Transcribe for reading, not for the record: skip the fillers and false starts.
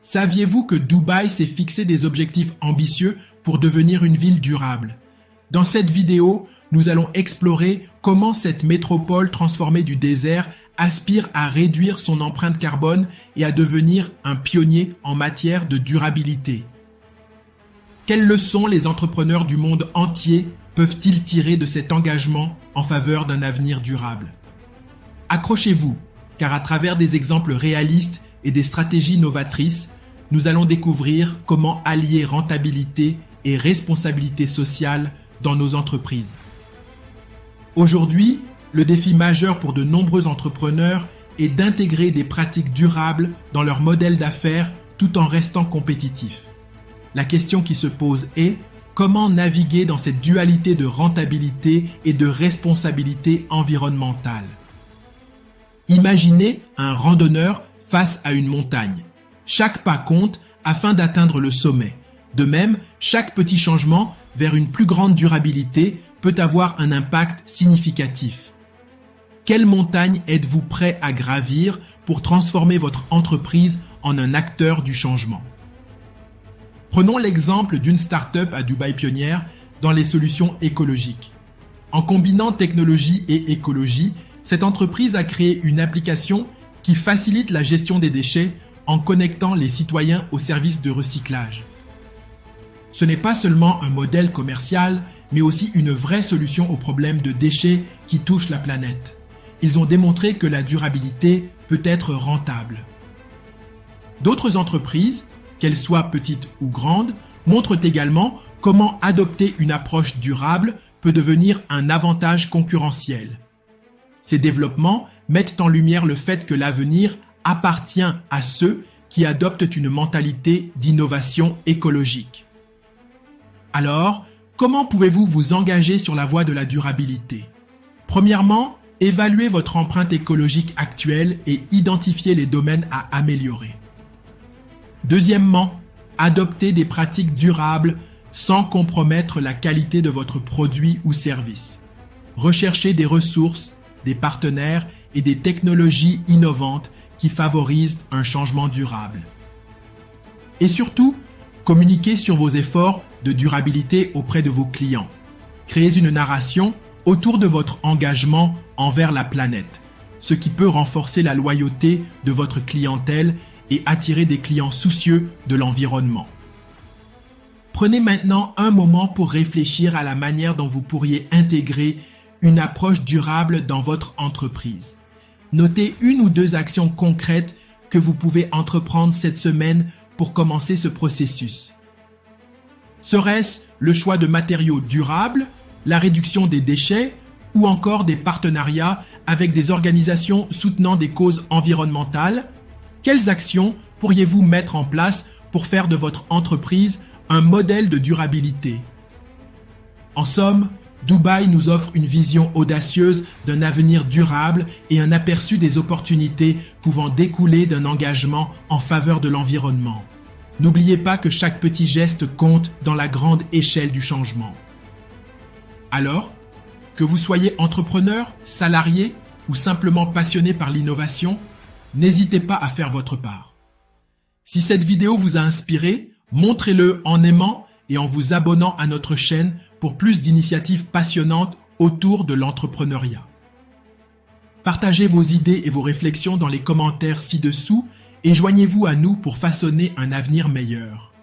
Saviez-vous que Dubaï s'est fixé des objectifs ambitieux pour devenir une ville durable? Dans cette vidéo, nous allons explorer comment cette métropole transformée du désert aspire à réduire son empreinte carbone et à devenir un pionnier en matière de durabilité. Quelles leçons les entrepreneurs du monde entier peuvent-ils tirer de cet engagement en faveur d'un avenir durable? Accrochez-vous, car à travers des exemples réalistes et des stratégies novatrices, nous allons découvrir comment allier rentabilité et responsabilité sociale dans nos entreprises. Aujourd'hui, le défi majeur pour de nombreux entrepreneurs est d'intégrer des pratiques durables dans leur modèle d'affaires tout en restant compétitifs. La question qui se pose est: comment naviguer dans cette dualité de rentabilité et de responsabilité environnementale? Imaginez un randonneur face à une montagne. Chaque pas compte afin d'atteindre le sommet. De même, chaque petit changement vers une plus grande durabilité peut avoir un impact significatif. Quelle montagne êtes-vous prêt à gravir pour transformer votre entreprise en un acteur du changement? Prenons l'exemple d'une start-up à Dubaï pionnière dans les solutions écologiques. En combinant technologie et écologie, cette entreprise a créé une application qui facilite la gestion des déchets en connectant les citoyens aux services de recyclage. Ce n'est pas seulement un modèle commercial, mais aussi une vraie solution aux problèmes de déchets qui touchent la planète. Ils ont démontré que la durabilité peut être rentable. D'autres entreprises, qu'elles soient petites ou grandes, montrent également comment adopter une approche durable peut devenir un avantage concurrentiel. Ces développements mettent en lumière le fait que l'avenir appartient à ceux qui adoptent une mentalité d'innovation écologique. Alors, comment pouvez-vous vous engager sur la voie de la durabilité? Premièrement, évaluez votre empreinte écologique actuelle et identifiez les domaines à améliorer. Deuxièmement, adoptez des pratiques durables sans compromettre la qualité de votre produit ou service. Recherchez des ressources, des partenaires et des technologies innovantes qui favorisent un changement durable. Et surtout, communiquez sur vos efforts de durabilité auprès de vos clients. Créez une narration autour de votre engagement envers la planète, ce qui peut renforcer la loyauté de votre clientèle et attirer des clients soucieux de l'environnement. Prenez maintenant un moment pour réfléchir à la manière dont vous pourriez intégrer une approche durable dans votre entreprise. Notez une ou deux actions concrètes que vous pouvez entreprendre cette semaine pour commencer ce processus. Serait-ce le choix de matériaux durables, la réduction des déchets ou encore des partenariats avec des organisations soutenant des causes environnementales? Quelles actions pourriez-vous mettre en place pour faire de votre entreprise un modèle de durabilité? En somme, Dubaï nous offre une vision audacieuse d'un avenir durable et un aperçu des opportunités pouvant découler d'un engagement en faveur de l'environnement. N'oubliez pas que chaque petit geste compte dans la grande échelle du changement. Alors, que vous soyez entrepreneur, salarié ou simplement passionné par l'innovation, n'hésitez pas à faire votre part. Si cette vidéo vous a inspiré, montrez-le en aimant et en vous abonnant à notre chaîne pour plus d'initiatives passionnantes autour de l'entrepreneuriat. Partagez vos idées et vos réflexions dans les commentaires ci-dessous et joignez-vous à nous pour façonner un avenir meilleur.